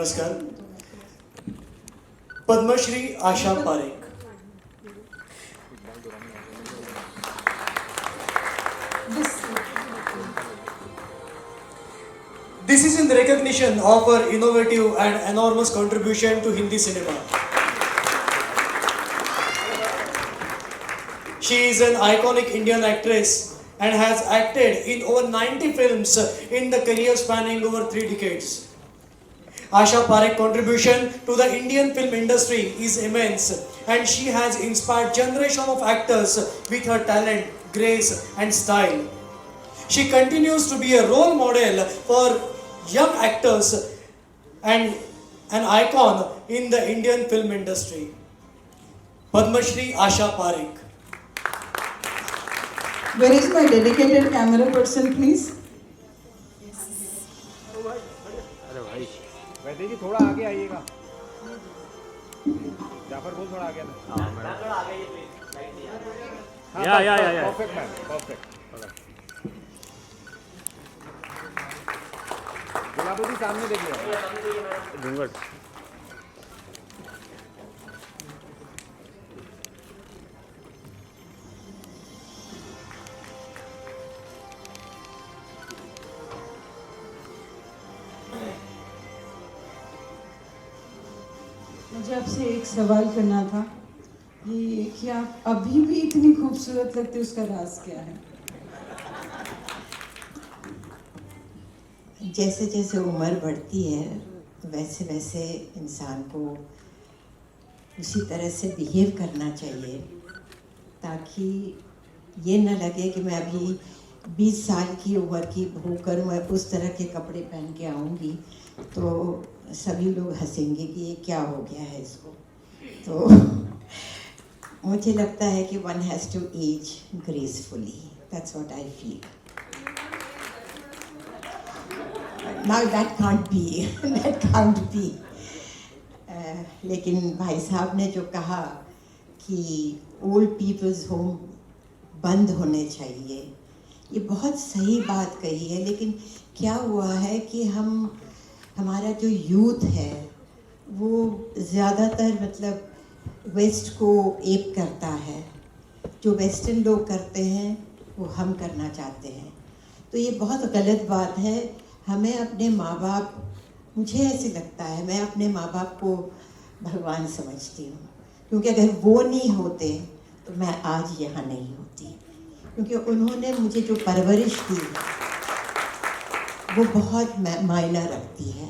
नमस्कार. Padmashri Asha Parekh. This is in recognition of her innovative and enormous contribution to Hindi cinema. She is an iconic Indian actress and has acted in over 90 films in the career spanning over 3 decades. Asha Parekh's contribution to the Indian film industry is immense, and she has inspired generation of actors with her talent, grace and style. She continues to be a role model for young actors and an icon in the Indian film industry. Padma Shri Asha Parekh. Where is my dedicated camera person, please? वैसे जी थोड़ा आगे आइएगा. जाफर बोल थोड़ा आगे ना. या perfect ma'am, perfect. गुलाबो जी सामने देखिए. घूंघट. मुझे आपसे एक सवाल करना था कि आप अभी भी इतनी खूबसूरत लगते, उसका राज क्या है? जैसे जैसे उम्र बढ़ती है वैसे वैसे इंसान को उसी तरह से बिहेव करना चाहिए, ताकि ये न लगे कि मैं अभी 20 साल की उम्र की होकर मैं उस तरह के कपड़े पहन के आऊँगी तो सभी लोग हंसेंगे कि ये क्या हो गया है इसको. तो मुझे लगता है कि one has to age gracefully. That's what I feel. Now that can't be. That can't be. लेकिन भाई साहब ने जो कहा कि ओल्ड पीपल्स होम बंद होने चाहिए, ये बहुत सही बात कही है. लेकिन क्या हुआ है कि हमारा जो यूथ है वो ज़्यादातर मतलब वेस्ट को एप करता है. जो वेस्टर्न लोग करते हैं वो हम करना चाहते हैं, तो ये बहुत गलत बात है. हमें अपने माँ बाप, मुझे ऐसे लगता है, मैं अपने माँ बाप को भगवान समझती हूँ, क्योंकि अगर वो नहीं होते तो मैं आज यहाँ नहीं होती, क्योंकि उन्होंने मुझे जो परवरिश दी वो बहुत मायना रखती है.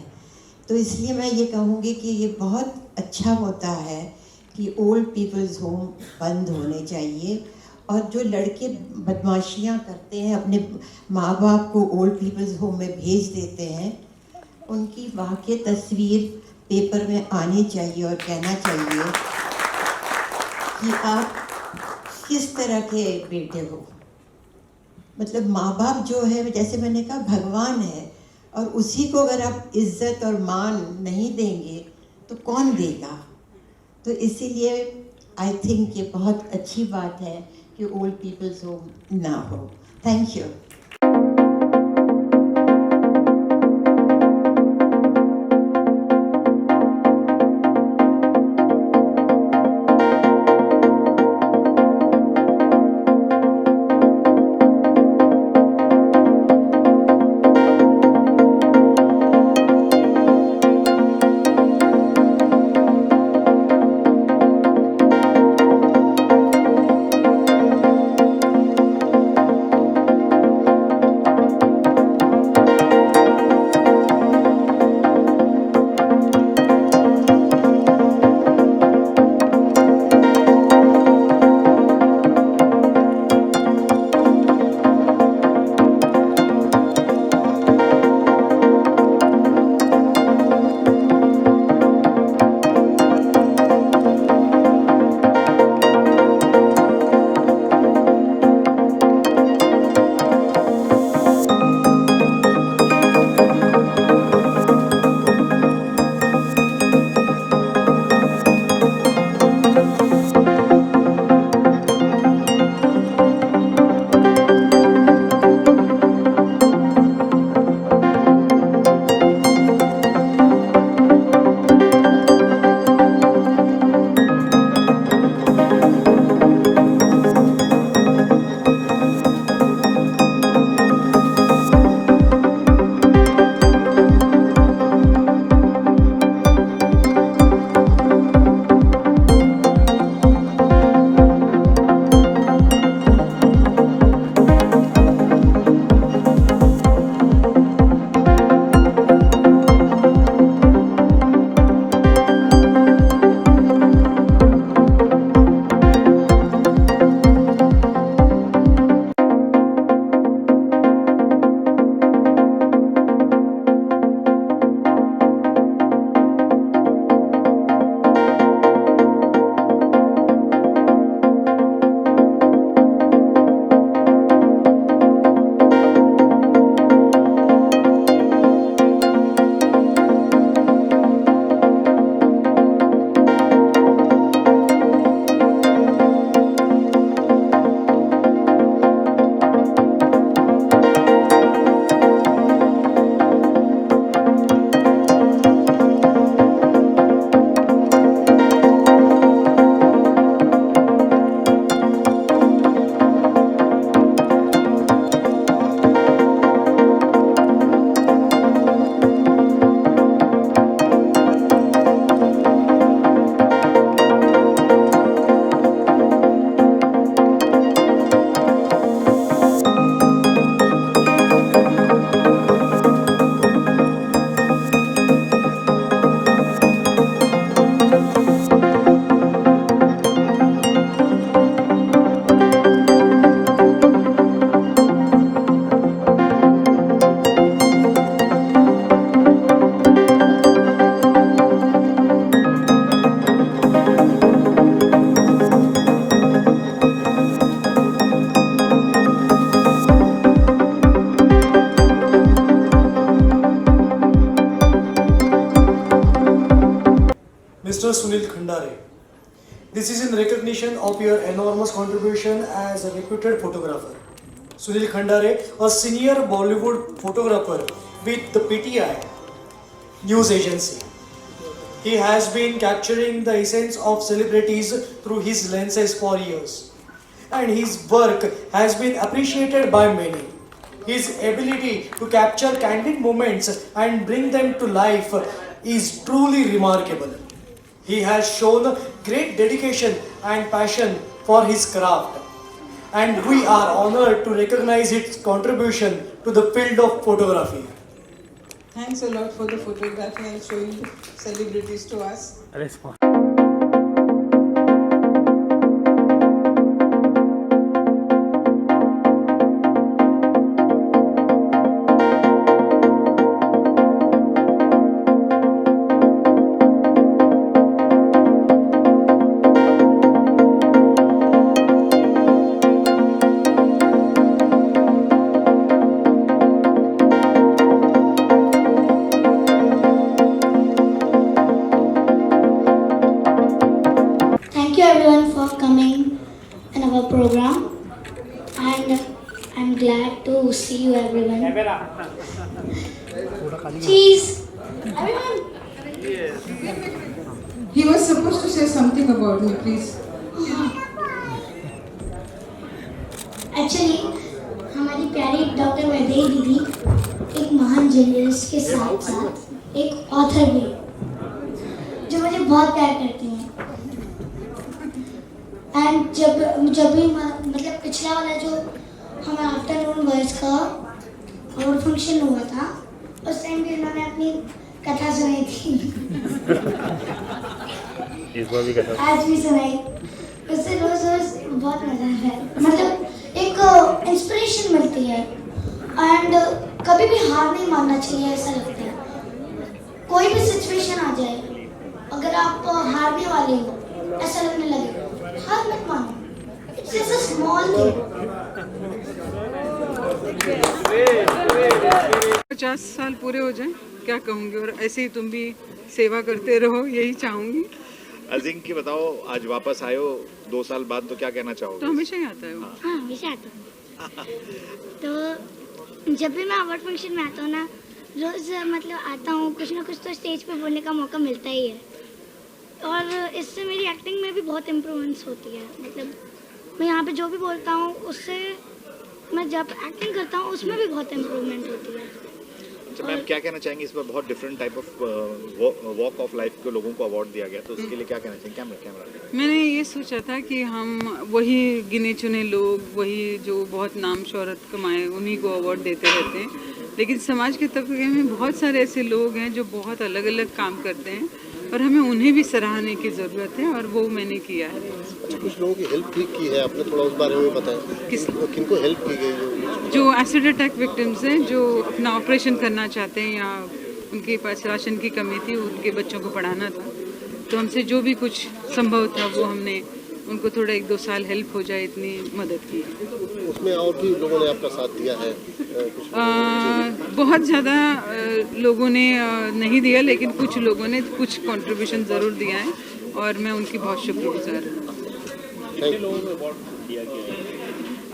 तो इसलिए मैं ये कहूँगी कि ये बहुत अच्छा होता है कि ओल्ड पीपल्स होम बंद होने चाहिए, और जो लड़के बदमाशियाँ करते हैं, अपने माँ बाप को ओल्ड पीपल्स होम में भेज देते हैं, उनकी वाकई तस्वीर पेपर में आनी चाहिए और कहना चाहिए कि आप किस तरह के बेटे हो. मतलब माँ बाप जो है, जैसे मैंने कहा, भगवान है, और उसी को अगर आप इज़्ज़त और मान नहीं देंगे तो कौन देगा. तो इसीलिए आई थिंक ये बहुत अच्छी बात है कि ओल्ड पीपल्स होम ना हो. Thank you. Mr. Sunil Khandare. This is in recognition of your enormous contribution as a reputed photographer. Sunil Khandare, a senior Bollywood photographer with the PTI news agency. He has been capturing the essence of celebrities through his lenses for years, and his work has been appreciated by many. His ability to capture candid moments and bring them to life is truly remarkable. He has shown great dedication and passion for his craft, and we are honored to recognize its contribution to the field of photography. Thanks a lot for the photography and showing the celebrities to us. अरे smart. Thank you everyone for coming in our program, and I'm glad to see you everyone. Cheese! Everyone! He was supposed to say something about me, please. Actually हमारी प्यारी doctor Vaidehi दीदी एक महान journalist के साथ साथ एक ऑथर भी है, जो मुझे बहुत प्यार करती हैं। एंड जब भी मतलब पिछला वाला जो हमारा आफ्टरनून वॉइस का और फंक्शन हुआ था, उस टाइम भी उन्होंने अपनी कथा सुनाई थी। इस बार भी कहता आज भी सुनाई, उससे रोज रोज बहुत मजा आता है। मतलब एक इंस्पिरेशन मिलती है, एंड कभी भी हार नहीं मानना चाहिए, ऐसा लगता है। कोई भी सिचुएशन आ जाए, अगर आप हारने वाले हो, ऐसा लगने लगे, हार मत मानो। It's just a small thing. 50 साल पूरे हो जाएं, क्या कहूँगी, और ऐसे ही तुम भी सेवा करते रहो, यही चाहूँगी। अजिंक की बताओ, आज वापस आए हो 2 साल बाद, तो क्या कहना तो चाहोगे? हमेशा ही आता है वो। हाँ, हमेशा आता हूँ। तो जब भी मैं अवार्ड फंक्शन में आता हूँ ना, रोज मतलब आता हूँ, कुछ ना कुछ तो स्टेज पे बोलने का मौका मिलता ही है, और इससे मेरी एक्टिंग में भी बहुत इम्प्रूवमेंट्स होती है। मतलब मैं यहाँ पे जो भी बोलता हूँ, उससे मैं जब एक्टिंग करता हूँ उसमें भी बहुत इम्प्रूवमेंट होती है। अच्छा मैम, क्या कहना चाहेंगे? इस पर बहुत different type of walk of life के लोगों को अवार्ड दिया गया, तो उसके लिए क्या कहना चाहेंगे? कैमरा मैंने ये सोचा था कि हम वही गिने चुने लोग, वही जो बहुत नाम शोहरत कमाए, उन्हीं को अवार्ड देते रहते हैं, लेकिन समाज के तबके में बहुत सारे ऐसे लोग हैं जो बहुत अलग अलग काम करते हैं, और हमें उन्हें भी सराहने की ज़रूरत है, और वो मैंने किया है। कुछ लोगों की हेल्प भी की है आपने, थोड़ा उस बारे में बताएं। किनको हेल्प की गई? जो एसिड अटैक विक्टिम्स हैं, जो अपना ऑपरेशन करना चाहते हैं, या उनके पास राशन की कमी थी, उनके बच्चों को पढ़ाना था, तो हमसे जो भी कुछ संभव था वो हमने उनको थोड़ा 1-2 साल हेल्प हो जाए इतनी मदद की। उसमें और भी लोगों ने आपका साथ दिया है? बहुत ज़्यादा लोगों ने नहीं दिया, लेकिन कुछ लोगों ने कुछ कंट्रीब्यूशन ज़रूर दिया है, और मैं उनकी बहुत शुक्रगुजार हूँ।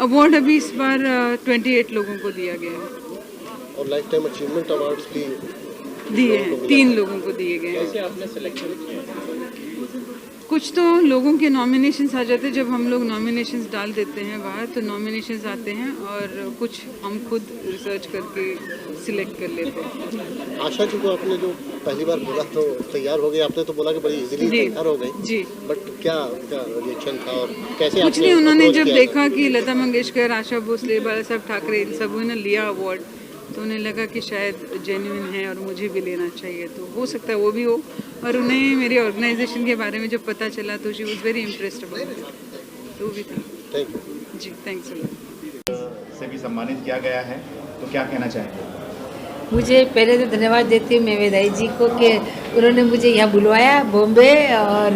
अवार्ड अभी इस बार 28 लोगों को दिया गया है, और लाइफ टाइम अचीवमेंट अवार्ड्स भी दिए हैं, 3 लोगों को दिए गए हैं। आपने सिलेक्शन किया? कुछ तो लोगों के नॉमिनेशंस आ जाते हैं, जब हम लोग नॉमिनेशंस डाल देते हैं बाहर, तो नॉमिनेशंस आते हैं, और कुछ हम खुद रिसर्च करके सिलेक्ट कर लेते हैं। आशा जी को आपने जो पहली बार बोला तो तैयार हो गए, आपने तो बोला कि बड़ी इजीली तैयार हो गई जी, बट क्या रिएक्शन था और कैसे? कुछ नहीं, उन्होंने जब देखा कि लता मंगेशकर, आशा भोसले, बाला साहब ठाकरे, इन सबों ने लिया अवार्ड, तो उन्हें लगा कि शायद जेन्युइन है और मुझे भी लेना चाहिए, तो हो सकता है वो भी हो। और उन्हें मेरे ऑर्गेनाइजेशन के बारे में जब पता चला, तो she was very impressed about it, तो वो भी था। Thank you ji, thanks a lot. से भी सम्मानित किया गया है, तो क्या कहना चाहेंगे? मुझे पहले तो धन्यवाद देती हूँ मैं वेदाई जी को कि उन्होंने मुझे यहाँ बुलवाया बॉम्बे, और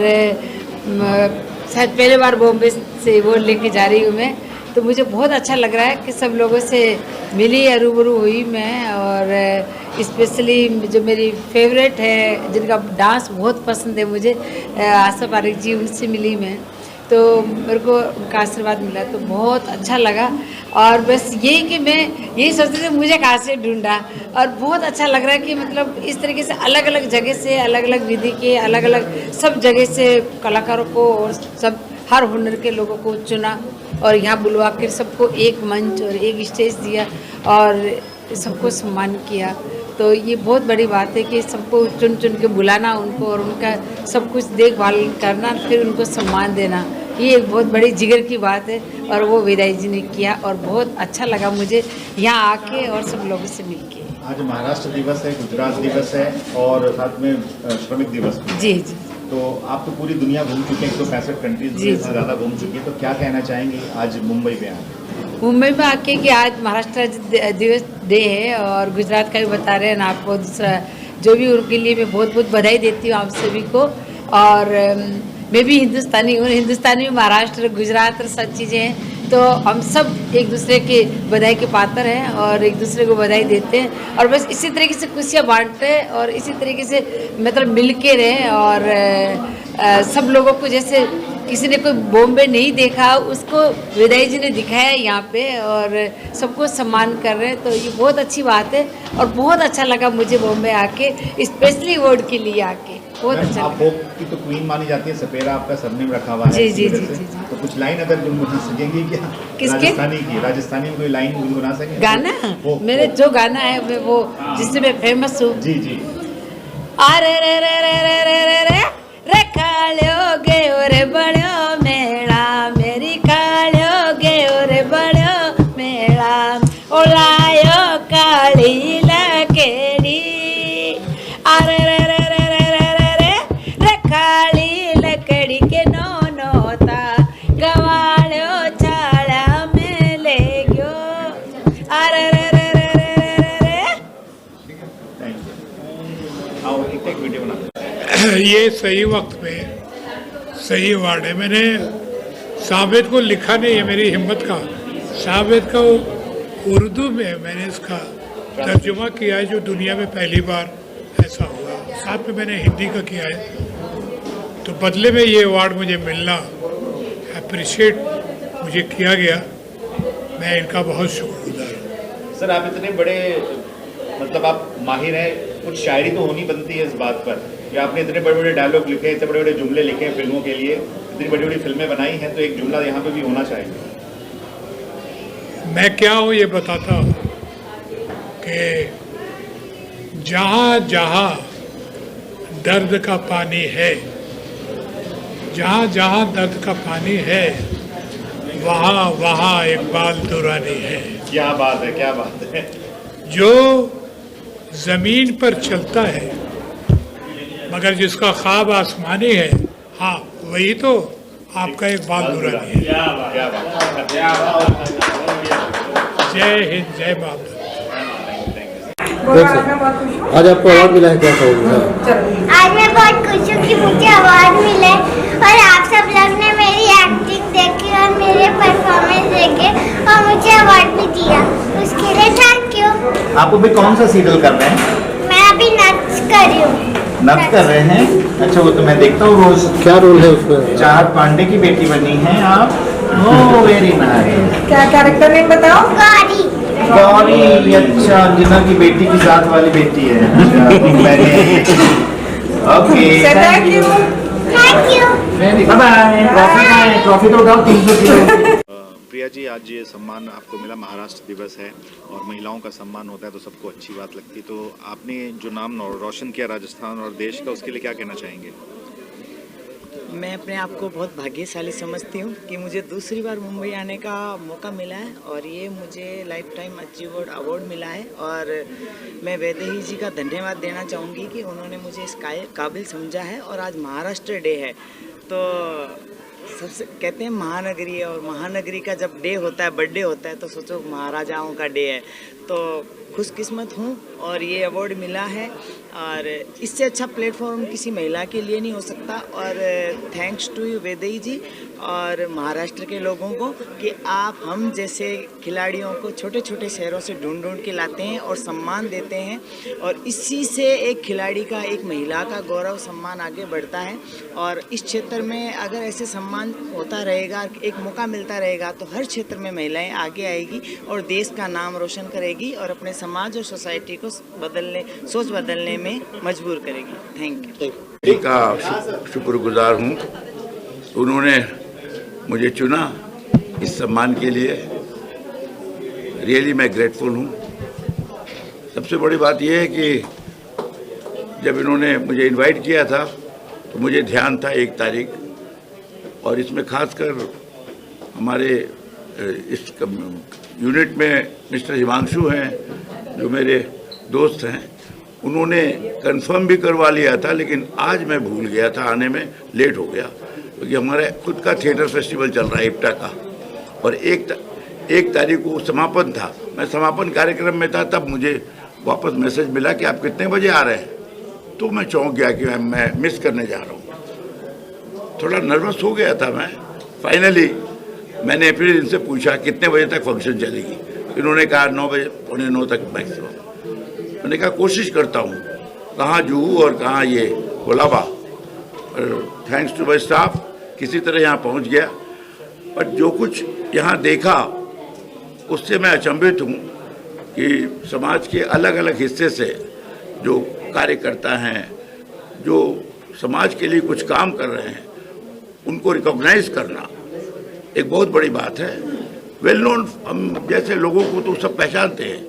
शायद पहले बार बॉम्बे से अवार्ड लेके जा रही हूँ मैं, तो मुझे बहुत अच्छा लग रहा है कि सब लोगों से मिली, रूबरू हुई मैं, और स्पेशली जो मेरी फेवरेट है, जिनका डांस बहुत पसंद है मुझे, आशा पारेख जी, उनसे मिली मैं, तो मेरे को उनका आशीर्वाद मिला तो बहुत अच्छा लगा। और बस यही कि मैं यही सोचती थी मुझे कहाँ से ढूंढा, और बहुत अच्छा लग रहा है कि मतलब इस तरीके से अलग अलग जगह से, अलग अलग विधि के, अलग अलग सब जगह से कलाकारों को और सब हर हुनर के लोगों को चुना और यहाँ बुलवा कर सबको एक मंच और एक स्टेज दिया और सबको सम्मान किया। तो ये बहुत बड़ी बात है कि सबको चुन चुन के बुलाना उनको और उनका सब कुछ देखभाल करना, फिर उनको सम्मान देना, ये एक बहुत बड़ी जिगर की बात है और वो विदाई जी ने किया और बहुत अच्छा लगा मुझे यहाँ आके और सब लोगों से मिलके। आज महाराष्ट्र दिवस है, गुजरात दिवस है और साथ में श्रमिक दिवस भी है। जी जी। तो आप तो पूरी दुनिया घूम चुके हैं, 165 कंट्रीज से ज़्यादा घूम चुकी हैं, तो क्या कहना चाहेंगे आज मुंबई में आके? मुंबई में आके कि आज महाराष्ट्र दिवस डे है और गुजरात का भी बता रहे हैं ना आपको, दूसरा जो भी उनके लिए मैं बहुत बहुत बधाई देती हूँ आप सभी को। और मैं भी हिंदुस्तानी हूँ, हिंदुस्तानी में महाराष्ट्र गुजरात और सब चीज़ें हैं, तो हम सब एक दूसरे के बधाई के पात्र हैं और एक दूसरे को बधाई देते हैं और बस इसी तरीके से खुशियाँ बांटते हैं और इसी तरीके से मतलब मिल के रहें। और सब लोगों को, जैसे किसी ने कोई बॉम्बे नहीं देखा उसको विदाई जी ने दिखाया यहाँ पे और सबको सम्मान कर रहे हैं, तो ये बहुत अच्छी बात है और बहुत अच्छा लगा मुझे बॉम्बे आके, स्पेशली वर्ड के लिए आके बहुत अच्छा आप लगा। फोक की तो क्वीन मानी जाती है, सपेरा आपका सरनेम रखा हुआ है। जी, इसी जी, वजह जी, से। जी, जी। तो कुछ लाइन अगर गुनगुना सकेंगे क्या? किसके? राजस्थानी में कोई लाइन गुनगुना सकेंगे? गाना मेरे जो गाना है वो जिससे मैं फेमस हूँ। जी जी। अरे रे रे रे रे रे रे रे रे कालियो गयो रे बड़ो मेला, मेरी कालियो गयो रे बड़ो मेला, ओलायो काली लकेड़ी, अरे रे रे रे रे रे रे रे रे काली लकड़ी के नोता गवालो छाड़ा में ले गयो, अरे रे रे रे रे रे रे। Thank you. आओ एक वीडियो बना। ये सही वक्त पे सही वर्ड है। मैंने साबित को लिखा नहीं है, मेरी हिम्मत का साबित का उर्दू में मैंने इसका तर्जुमा किया है, जो दुनिया में पहली बार ऐसा हुआ। साथ में मैंने हिंदी का किया है, तो बदले में ये अवार्ड मुझे मिलना, अप्रिशिएट मुझे किया गया, मैं इनका बहुत शुक्रगुजार हूँ। सर आप इतने बड़े मतलब आप माहिर हैं, कुछ शायरी तो होनी बनती है इस बात पर कि आपने इतने बड़े बड़े डायलॉग लिखे, इतने बड़े बड़े जुमले लिखे हैं फिल्मों के लिए, इतनी बड़ी बड़ी फिल्में बनाई हैं, तो एक जुमला यहाँ पे भी होना चाहिए। मैं क्या हूँ ये बताता हूँ कि जहाँ जहाँ दर्द का पानी है, जहाँ जहाँ दर्द का पानी है, वहाँ वहाँ इकबाल दुरानी है। क्या बात है, क्या बात है। जो ज़मीन पर चलता है मगर जिसका ख्वाब आसमानी है, हाँ वही तो आपका इकबाल दुरानी है। क्या बात। जय हिंद, जय भारत। आज आपको अवार्ड मिला है, क्या कहोगे? आज मैं बहुत खुश हूँ कि मुझे अवार्ड मिला और आप सब लोग ने मेरी एक्टिंग देखी और मेरे परफॉर्मेंस देखे और मुझे अवार्ड भी दिया, उसके लिए थैंक यू। आप अभी कौन सा सीरियल कर रहे हैं? मैं अभी नाच कर रही हूँ। नृत्य कर रहे हैं? अच्छा, वो तो मैं देखता हूँ रोज। क्या रोल है उसमें? चार पांडे की बेटी बनी हैं आप। Oh very nice. क्या कैरेक्टर नेम बताओ? गौरी। गौरी, अच्छा, अंजना की बेटी की साथ वाली बेटी है। Okay, thank you. Thank you. Bye bye. Trophy तो उठाओ 300 किलो। प्रिया जी, आज ये सम्मान आपको मिला, महाराष्ट्र दिवस है और महिलाओं का सम्मान होता है तो सबको अच्छी बात लगती है, तो आपने जो नाम रोशन किया राजस्थान और देश का, उसके लिए क्या कहना चाहेंगे? मैं अपने आप को बहुत भाग्यशाली समझती हूँ कि मुझे दूसरी बार मुंबई आने का मौका मिला है और ये मुझे लाइफ टाइम अचीवर्ड अवार्ड मिला है और मैं वैदेही जी का धन्यवाद देना चाहूँगी कि उन्होंने मुझे इस काबिल समझा है। और आज महाराष्ट्र डे है, तो सबसे कहते हैं महानगरी है और महानगरी का जब डे होता है, बर्थडे होता है, तो सोचो महाराजाओं का डे है, तो खुशकिस्मत हूँ और ये अवार्ड मिला है, और इससे अच्छा प्लेटफॉर्म किसी महिला के लिए नहीं हो सकता। और थैंक्स टू यू वैदेही जी और महाराष्ट्र के लोगों को कि आप हम जैसे खिलाड़ियों को छोटे छोटे शहरों से ढूंढ ढूंढ के लाते हैं और सम्मान देते हैं, और इसी से एक खिलाड़ी का, एक महिला का गौरव सम्मान आगे बढ़ता है। और इस क्षेत्र में अगर ऐसे सम्मान होता रहेगा, एक मौका मिलता रहेगा, तो हर क्षेत्र में महिलाएं आगे आएगी और देश का नाम रोशन करेगी और अपने समाज और सोसाइटी को सोच बदलने में मजबूर करेगी। Thank you. का शुक्रगुजार हूँ, उन्होंने मुझे चुना इस सम्मान के लिए। रियली मैं ग्रेटफुल हूँ। सबसे बड़ी बात यह है कि जब इन्होंने मुझे इनवाइट किया था तो मुझे ध्यान था 1 तारीख, और इसमें खासकर हमारे इस यूनिट में मिस्टर हिमांशु हैं जो मेरे दोस्त हैं, उन्होंने कंफर्म भी करवा लिया था, लेकिन आज मैं भूल गया था आने में, लेट हो गया, क्योंकि हमारे खुद का थिएटर फेस्टिवल चल रहा है इप्टा का, और एक तारीख को समापन था। मैं समापन कार्यक्रम में था, तब मुझे वापस मैसेज मिला कि आप कितने बजे आ रहे हैं, तो मैं चौंक गया कि मैं मिस करने जा रहा हूँ। थोड़ा नर्वस हो गया था मैं। फाइनली मैंने फिर इनसे पूछा कितने बजे तक फंक्शन चलेगी। इन्होंने कहा 9 बजे, 8:45 तक मैक्सिमम। मैंने कहा कोशिश करता हूँ, कहाँ जुहू और कहाँ ये Colaba, thanks to my staff किसी तरह यहाँ पहुँच गया। पर जो कुछ यहाँ देखा उससे मैं अचंभित हूँ कि समाज के अलग अलग हिस्से से जो कार्यकर्ता हैं, जो समाज के लिए कुछ काम कर रहे हैं, उनको रिकॉग्नाइज करना एक बहुत बड़ी बात है। वेल नोन हम जैसे लोगों को तो सब पहचानते हैं,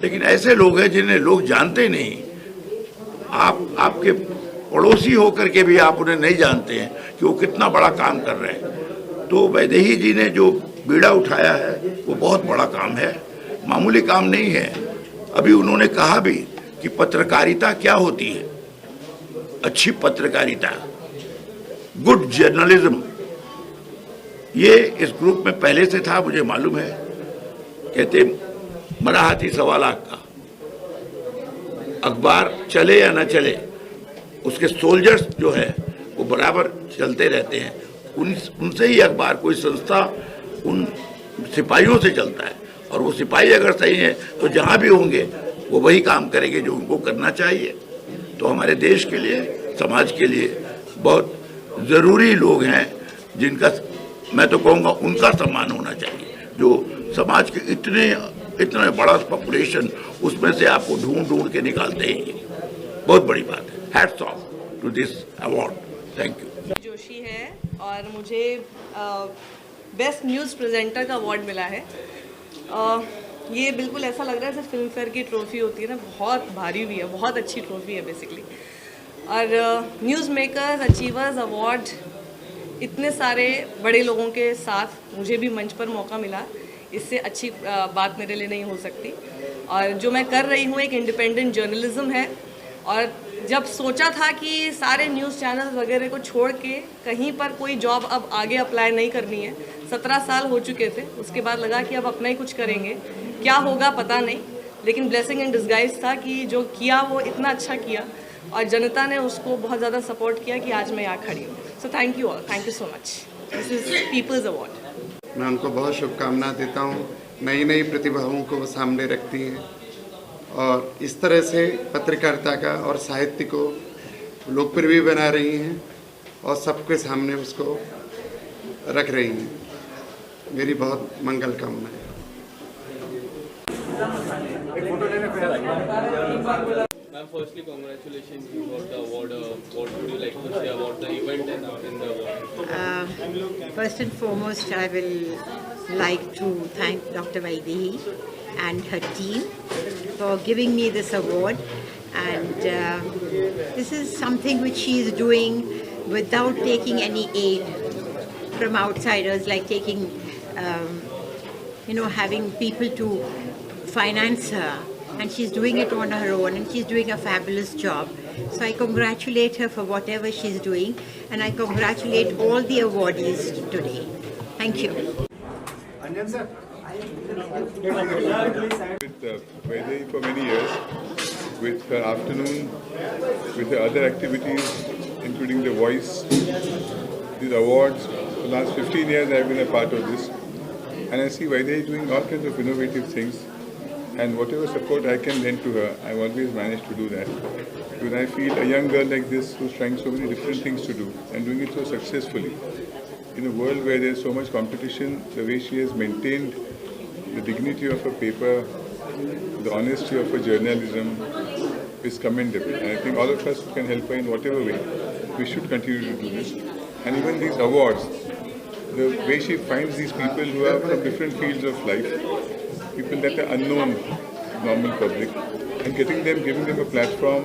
लेकिन ऐसे लोग हैं जिन्हें लोग जानते नहीं। आपके पड़ोसी होकर के भी आप उन्हें नहीं जानते हैं कि वो कितना बड़ा काम कर रहे हैं। तो वैदेही जी ने जो बीड़ा उठाया है वो बहुत बड़ा काम है, मामूली काम नहीं है। अभी उन्होंने कहा भी कि पत्रकारिता क्या होती है, अच्छी पत्रकारिता, गुड जर्नलिज्म, ये इस ग्रुप में पहले से था, मुझे मालूम है। कहते मरा हाथी 1.25 लाख का, अखबार चले या ना चले, उसके सोल्जर्स जो है वो बराबर चलते रहते हैं। उनसे ही अखबार, कोई संस्था उन सिपाहियों से चलता है, और वो सिपाही अगर सही है तो जहाँ भी होंगे वो वही काम करेंगे जो उनको करना चाहिए। तो हमारे देश के लिए, समाज के लिए बहुत ज़रूरी लोग हैं जिनका मैं तो कहूँगा उनका सम्मान होना चाहिए। जो समाज के इतना बड़ा पॉपुलेशन, उसमें से आपको ढूंढ ढूंढ के निकालते हैं, ये बहुत बड़ी बात है। Hats off to this award. Thank you. Joshi है और मुझे बेस्ट न्यूज़ प्रेजेंटर का अवार्ड मिला है। ये बिल्कुल ऐसा लग रहा है जैसे फिल्म फेयर की ट्रॉफी होती है ना, बहुत भारी भी है, बहुत अच्छी ट्रॉफी है बेसिकली। और न्यूज़ मेकर्स अचीवर्स अवार्ड, इतने सारे बड़े लोगों के साथ मुझे भी मंच पर मौका मिला, इससे अच्छी बात मेरे लिए नहीं हो सकती। और जो मैं कर रही हूँ एक इंडिपेंडेंट जर्नलिज्म है, और जब सोचा था कि सारे न्यूज़ चैनल वगैरह को छोड़ के कहीं पर कोई जॉब अब आगे अप्लाई नहीं करनी है, 17 साल हो चुके थे, उसके बाद लगा कि अब अपना ही कुछ करेंगे, क्या होगा पता नहीं, लेकिन ब्लेसिंग इन डिस्गाइज था कि जो किया वो इतना अच्छा किया और जनता ने उसको बहुत ज़्यादा सपोर्ट किया कि आज मैं यहाँ खड़ी हूँ। So thank you all, thank you so much. This is people's award. मैं उनको बहुत शुभकामना देता हूँ। नई नई प्रतिभाओं को वो सामने रखती हैं और इस तरह से पत्रकारिता का और साहित्य को लोकप्रिय भी बना रही हैं और सबके सामने उसको रख रही हैं। मेरी बहुत मंगल कामना है। Ma'am, firstly, congratulations, you got the award. What would you like to say about the event and in the award? First and foremost, I will like to thank Dr. Vaidehi and her team for giving me this award. And this is something which she is doing without taking any aid from outsiders, like taking, having people to finance her. And she's doing it on her own, and she's doing a fabulous job. So I congratulate her for whatever she's doing, and I congratulate all the awardees today. Thank you. Anjan sir, with Vaidehi for many years. with her afternoon, with her other activities, including The Voice, these awards. For the last 15 years I've been a part of this. And I see Vaidehi doing all kinds of innovative things. And whatever support I can lend to her, I've always managed to do that. Because I feel a young girl like this who's trying so many different things to do and doing it so successfully, in a world where there's so much competition, the way she has maintained the dignity of her paper, the honesty of her journalism is commendable. And I think all of us can help her in whatever way. We should continue to do this. And even these awards, the way she finds these people who are from different fields of life, people that are unknown to normal public, and giving them a platform,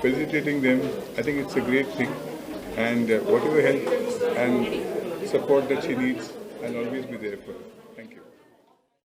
felicitating them, I think it's a great thing. And whatever help and support that she needs, I'll always be there for her.